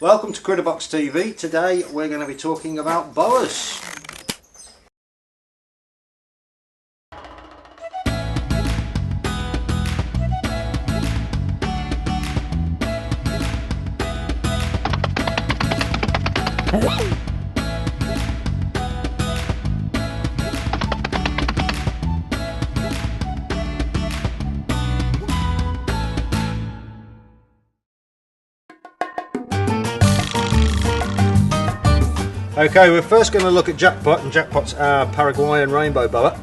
Welcome to CritterboxTV. Today we're going to be talking about boas. Okay, we're first going to look at Jackpot, and Jackpot's our Paraguayan rainbow boa.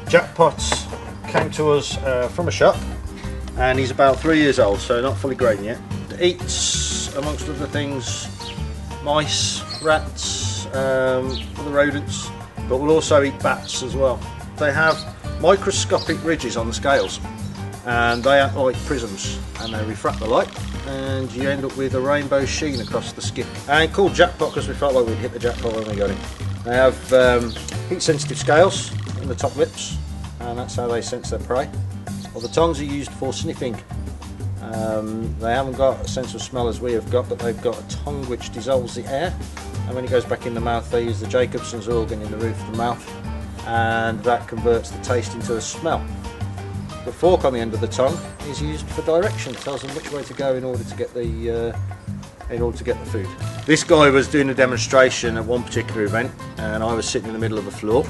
Jackpot came to us from a shop, and he's about 3 years old, so not fully grown yet. Eats, amongst other things, mice, rats, other rodents, but will also eat bats as well. They have microscopic ridges on the scales, and they act like prisms, and they refract the light, and you end up with a rainbow sheen across the skin. And called Jackpot because we felt like we'd hit the jackpot when we got him. They have heat sensitive scales in the top lips, and that's how they sense their prey. Well, the tongues are used for sniffing. They haven't got a sense of smell as we have got, but they've got a tongue which dissolves the air, and when it goes back in the mouth they use the Jacobson's organ in the roof of the mouth, and that converts the taste into a smell. The fork on the end of the tongue is used for direction. It tells them which way to go in order to get the food. This guy was doing a demonstration at one particular event, and I was sitting in the middle of the floor,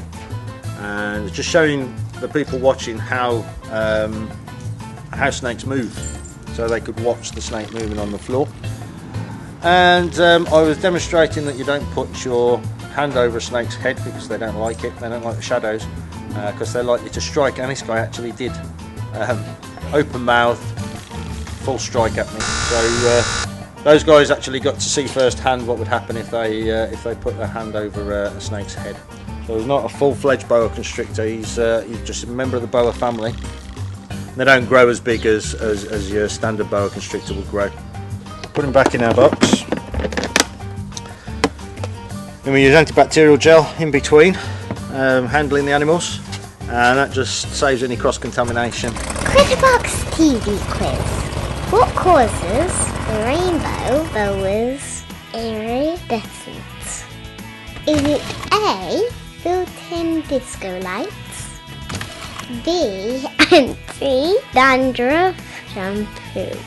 and just showing the people watching how snakes move, so they could watch the snake moving on the floor. And I was demonstrating that you don't put your hand over a snake's head because they don't like it. They don't like the shadows because they're likely to strike. And this guy actually did. Open mouth, full strike at me. So those guys actually got to see firsthand what would happen if they put their hand over a snake's head. So he's not a full-fledged boa constrictor. He's just a member of the boa family. They don't grow as big as your standard boa constrictor will grow. Put him back in our box. And we use antibacterial gel in between, handling the animals. And that just saves any cross-contamination. CritterboxTV quiz. What causes rainbow boas iridescent? Is it A, built-in disco lights, B, anti-dandruff shampoo,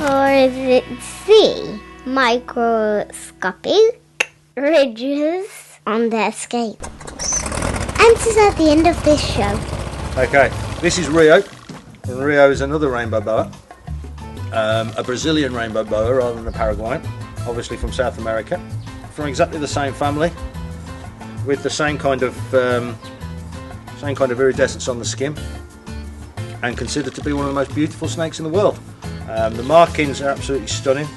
or is it C, microscopic ridges on their scales? Answers at the end of this show. Okay, this is Rio, and Rio is another rainbow boa, a Brazilian rainbow boa rather than a Paraguayan, obviously from South America, from exactly the same family, with the same kind of iridescence on the skin, and considered to be one of the most beautiful snakes in the world. The markings are absolutely stunning.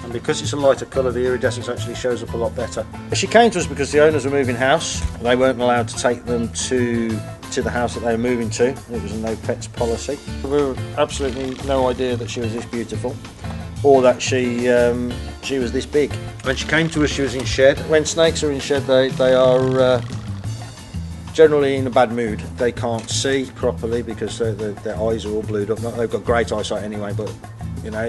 And because it's a lighter colour, the iridescence actually shows up a lot better. She came to us because the owners were moving house. They weren't allowed to take them to the house that they were moving to. It was a no pets policy. We were absolutely no idea that she was this beautiful, or that she was this big. When she came to us, she was in shed. When snakes are in shed, they are generally in a bad mood. They can't see properly because their eyes are all blued up. They've got great eyesight anyway, but you know,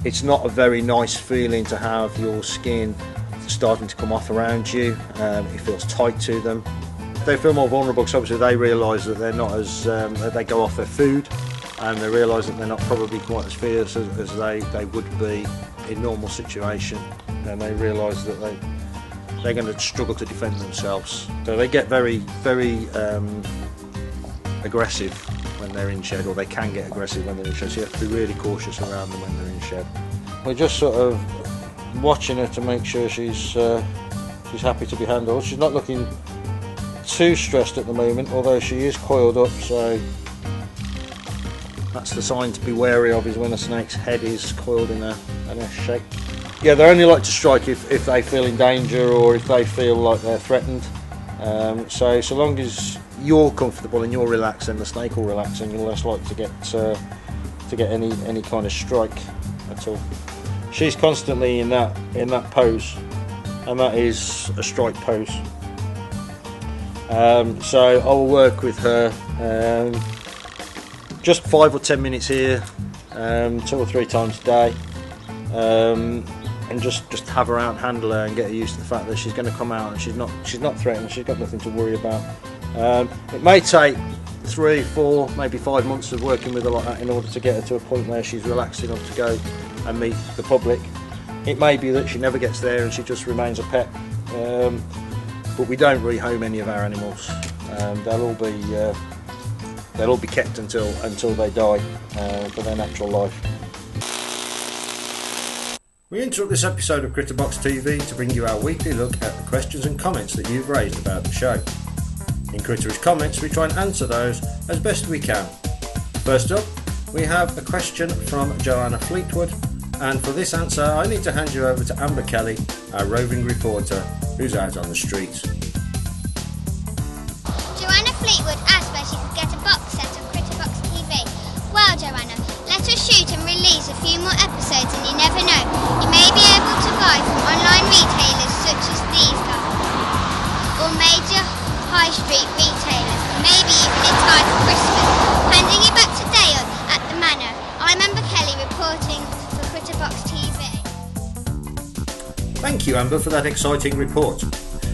it's not a very nice feeling to have your skin starting to come off around you. It feels tight to them. They feel more vulnerable because obviously they realise that they're not as, they go off their food, and they realise that they're not probably quite as fierce as they would be in normal situation, and they realise that they're going to struggle to defend themselves. So they get very, very aggressive when they're in shed, or they can get aggressive when they're in shed, so you have to be really cautious around them when they're in shed. We're just sort of watching her to make sure she's happy to be handled. She's not looking too stressed at the moment, although she is coiled up, so that's the sign to be wary of, is when a snake's head is coiled in an S shape. Yeah, they only like to strike if they feel in danger or if they feel like they're threatened. So long as you're comfortable and you're relaxed, then the snake will relax, and you're less likely to get any kind of strike at all. She's constantly in that pose, and that is a strike pose. So I will work with her just 5 or 10 minutes here, 2 or 3 times a day, and just have her out, handle her, and get her used to the fact that she's going to come out and she's not threatened. She's got nothing to worry about. It may take 3, 4, maybe 5 months of working with her like that in order to get her to a point where she's relaxed enough to go and meet the public. It may be that she never gets there and she just remains a pet, but we don't rehome any of our animals. They'll all be kept until they die for their natural life. We interrupt this episode of CritterboxTV to bring you our weekly look at the questions and comments that you've raised about the show. In Critterish Comments, we try and answer those as best we can. First up, we have a question from Joanna Fleetwood, and for this answer I need to hand you over to Amber Kelly, our roving reporter who's out on the streets. Joanna Fleetwood asked where she could get a box set of CritterboxTV. Well, Joanna, let us shoot and release a few more episodes and you never know, you may be able to buy from online retailers such as these guys, or major high street retailers, and maybe even in time for Christmas. Handing you back to Dale at the Manor. I'm Amber Kelly reporting for CritterboxTV. Thank you, Amber, for that exciting report.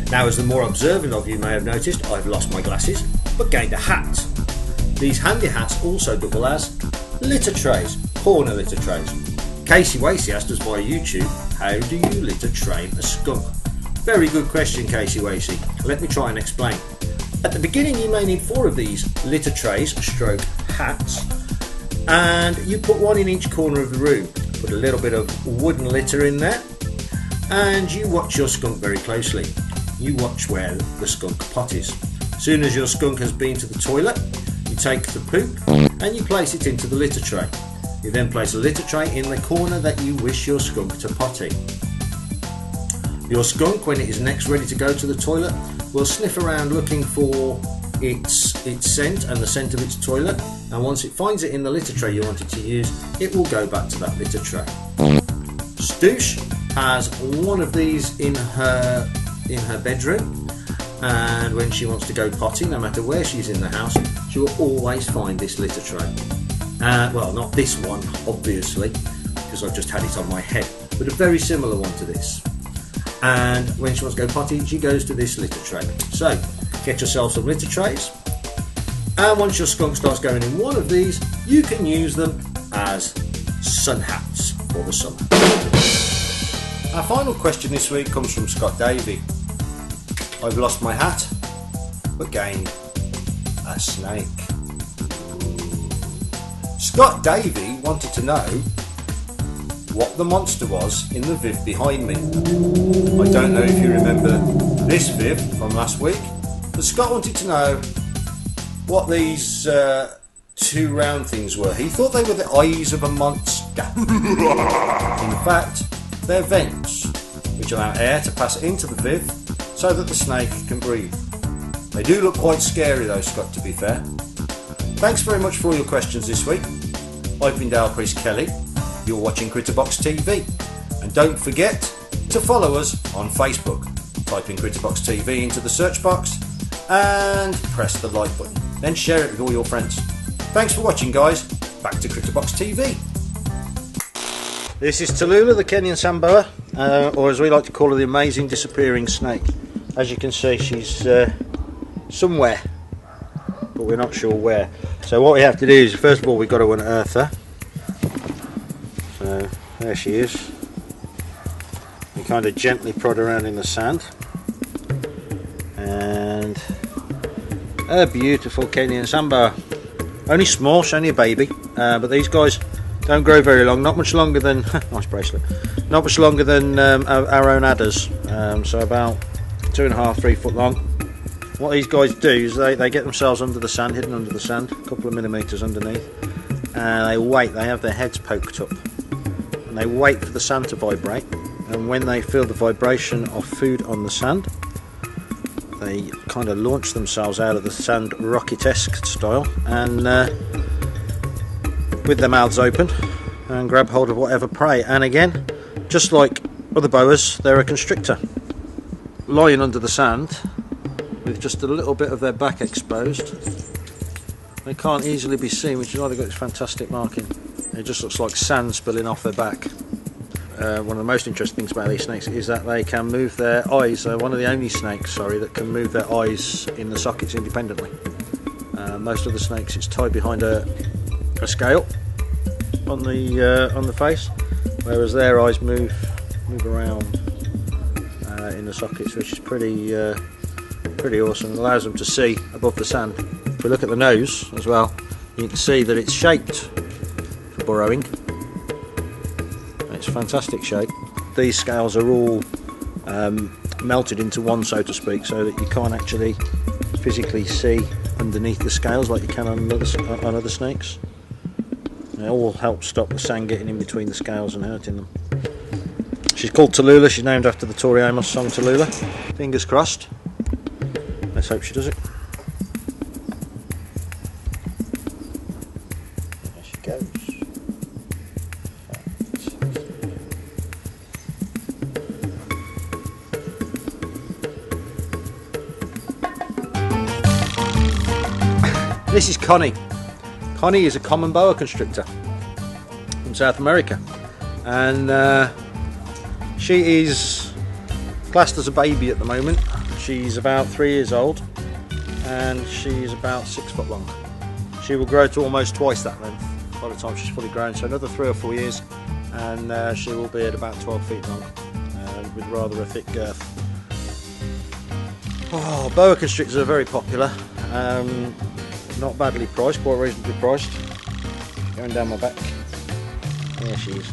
Now, as the more observant of you may have noticed, I've lost my glasses, but gained a hat. These handy hats also double as litter trays, corner litter trays. Casey Wasey asked us via YouTube, how do you litter train a skunk? Very good question, Casey Wasey. Let me try and explain. At the beginning you may need 4 of these litter trays, stroke hats, and you put one in each corner of the room. Put a little bit of wooden litter in there, and you watch your skunk very closely. You watch where the skunk potties. As soon as your skunk has been to the toilet, you take the poop and you place it into the litter tray. You then place a litter tray in the corner that you wish your skunk to potty. Your skunk, when it is next ready to go to the toilet, will sniff around looking for its scent and the scent of its toilet, and once it finds it in the litter tray you want it to use, it will go back to that litter tray. Stoosh has one of these in her bedroom, and when she wants to go potty, no matter where she's in the house, she will always find this litter tray. Well, not this one, obviously, because I've just had it on my head, but a very similar one to this. And when she wants to go potty, she goes to this litter tray. So, get yourself some litter trays, and once your skunk starts going in one of these, you can use them as sun hats for the summer. Our final question this week comes from Scott Davey. I've lost my hat, but gained a snake. Scott Davey wanted to know what the monster was in the Viv behind me. I don't know if you remember this Viv from last week, but Scott wanted to know what these 2 round things were. He thought they were the eyes of a monster. In fact, they're vents which allow air to pass into the Viv so that the snake can breathe. They do look quite scary though, Scott, to be fair. Thanks very much for all your questions this week. I've been Dale Priest Kelly. You're watching CritterboxTV, and don't forget to follow us on Facebook. Type in CritterboxTV into the search box and press the like button. Then share it with all your friends. Thanks for watching, guys. Back to CritterboxTV. This is Tallulah, the Kenyan Samboa, or as we like to call her, the amazing disappearing snake. As you can see, she's somewhere, but we're not sure where. So what we have to do is, first of all, we've got to unearth her. So there she is. We kind of gently prod around in the sand, and a beautiful Kenyan Samboa. Only small, she's only a baby, but these guys don't grow very long. Not much longer than nice bracelet. Not much longer than our own adders. So about 2.5, 3 foot long. What these guys do is they get themselves under the sand, hidden under the sand, a couple of millimetres underneath, and they wait. They have their heads poked up, and they wait for the sand to vibrate. And when they feel the vibration of food on the sand, they kind of launch themselves out of the sand, rocket-esque style, and with their mouths open, and grab hold of whatever prey. And again, just like other boas, they're a constrictor, lying under the sand with just a little bit of their back exposed. They can't easily be seen, which is why they've got this fantastic marking. It just looks like sand spilling off their back. one of the most interesting things about these snakes is that they can move their eyes. They're one of the only snakes, sorry, that can move their eyes in the sockets independently. Most of the snakes, it's tied behind a scale on the face, whereas their eyes move around in the sockets, which is pretty awesome. It allows them to see above the sand. If we look at the nose as well, you can see that it's shaped for burrowing. It's a fantastic shape. These scales are all melted into one, so to speak, so that you can't actually physically see underneath the scales like you can on other snakes. It all helps stop the sand getting in between the scales and hurting them. She's called Tallulah. She's named after the Tori Amos song Tallulah. Fingers crossed. Let's hope she does it. There she goes. This is Connie. Connie is a common boa constrictor from South America, and she is classed as a baby at the moment. She's about 3 years old and she's about 6 foot long. She will grow to almost twice that length by the time she's fully grown, so another 3 or 4 years and she will be at about 12 feet long with rather a thick girth. Oh, boa constrictors are very popular. Not badly priced, quite reasonably priced. Going down my back. There she is.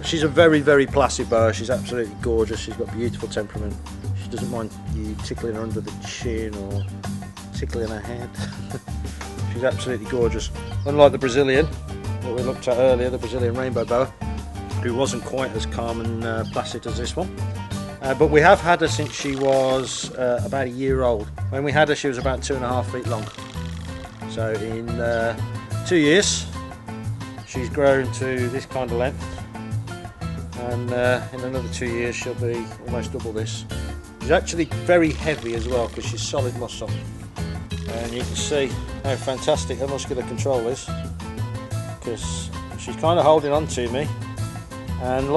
She's a very, very placid boa. She's absolutely gorgeous. She's got beautiful temperament. She doesn't mind you tickling her under the chin or tickling her head. She's absolutely gorgeous. Unlike the Brazilian that we looked at earlier, the Brazilian rainbow boa, who wasn't quite as calm and placid as this one. But we have had her since she was about a year old. When we had her, she was about 2.5 feet long. So in 2 years, she's grown to this kind of length. And in another 2 years, she'll be almost double this. She's actually very heavy as well because she's solid muscle. And you can see how fantastic her muscular control is, because she's kind of holding on to me, and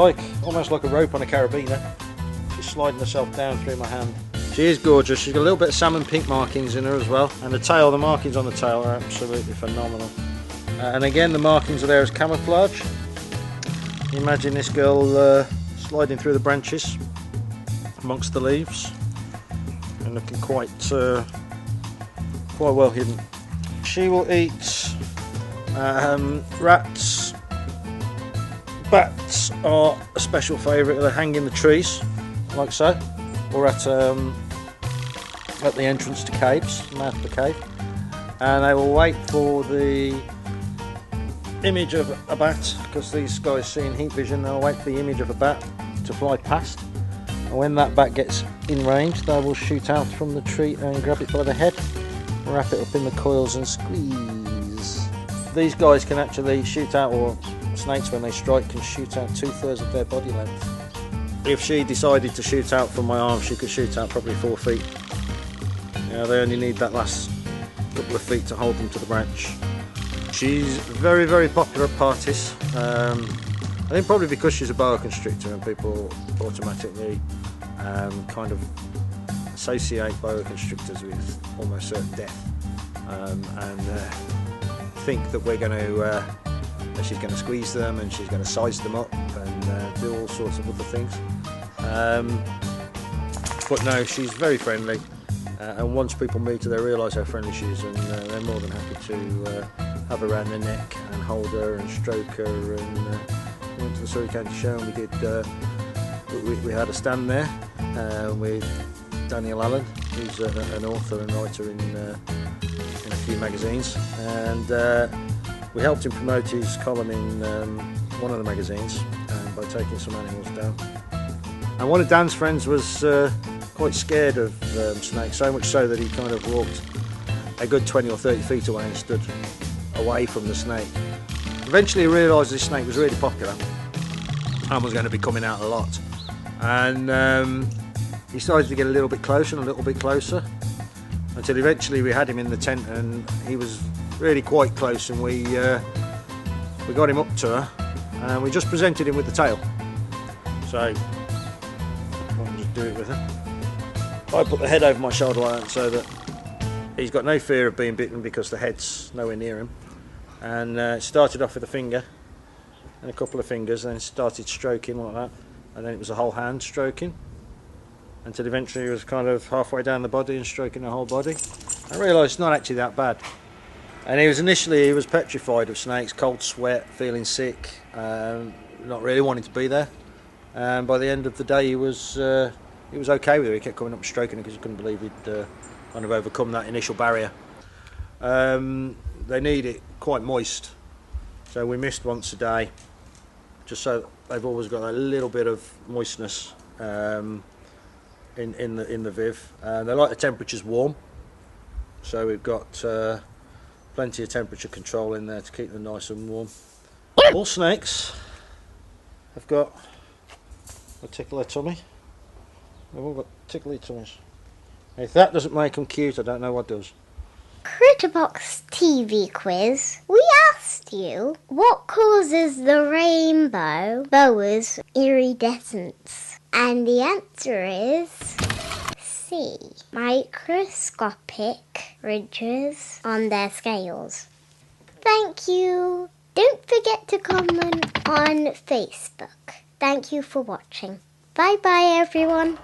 almost like a rope on a carabiner, she's sliding herself down through my hand. She is gorgeous. She's got a little bit of salmon pink markings in her as well, and the markings on the tail are absolutely phenomenal. And again, the markings are there as camouflage. Imagine this girl sliding through the branches amongst the leaves and looking quite well hidden. She will eat rats. Bats are a special favourite. They hang in the trees like so, or at the entrance to caves, the mouth of the cave, and they will wait for the image of a bat, because these guys see in heat vision. They'll wait for the image of a bat to fly past, and when that bat gets in range, they will shoot out from the tree and grab it by the head, wrap it up in the coils and squeeze. These guys can actually shoot out, or snakes when they strike can shoot out 2/3 of their body length. If she decided to shoot out from my arm, she could shoot out probably 4 feet. They only need that last couple of feet to hold them to the branch. She's very, very popular at parties. I think probably because she's a boa constrictor and people automatically kind of associate boa constrictors with almost certain death, and think that we're going to that she's going to squeeze them and she's going to size them up and do all sorts of other things. But no, she's very friendly, and once people meet her, they realise how friendly she is, and they're more than happy to have her around their neck and hold her and stroke her. And we went to the Surrey County Show, and we had a stand there with Daniel Allen, who's an author and writer in a few magazines, and we helped him promote his column in one of the magazines by taking some animals down. And one of Dan's friends was quite scared of snakes, so much so that he kind of walked a good 20 or 30 feet away and stood away from the snake. Eventually he realised this snake was really popular and was going to be coming out a lot, and he started to get a little bit closer and a little bit closer, until eventually we had him in the tent and he was really quite close, and we got him up to her, and we just presented him with the tail. So I can just do it with her. I put the head over my shoulder like that so that he's got no fear of being bitten because the head's nowhere near him. And it started off with a finger and a couple of fingers, and then started stroking like that, and then it was a whole hand stroking until eventually he was kind of halfway down the body and stroking the whole body. I realised it's not actually that bad. And he was petrified of snakes, cold sweat, feeling sick, not really wanting to be there. And by the end of the day he was okay with it. He kept coming up and stroking it because he couldn't believe he'd kind of overcome that initial barrier. They need it quite moist, so we mist once a day, just so they've always got a little bit of moistness in the viv. They like the temperatures warm, so we've got plenty of temperature control in there to keep them nice and warm. All snakes have got a tickler tummy. They've all got tickly tummies. If that doesn't make them cute, I don't know what does. CritterboxTV TV quiz. We asked you, what causes the rainbow boa's iridescence? And the answer is C. Microscopic ridges on their scales. Thank you. Don't forget to comment on Facebook. Thank you for watching. Bye bye everyone.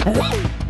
Hello.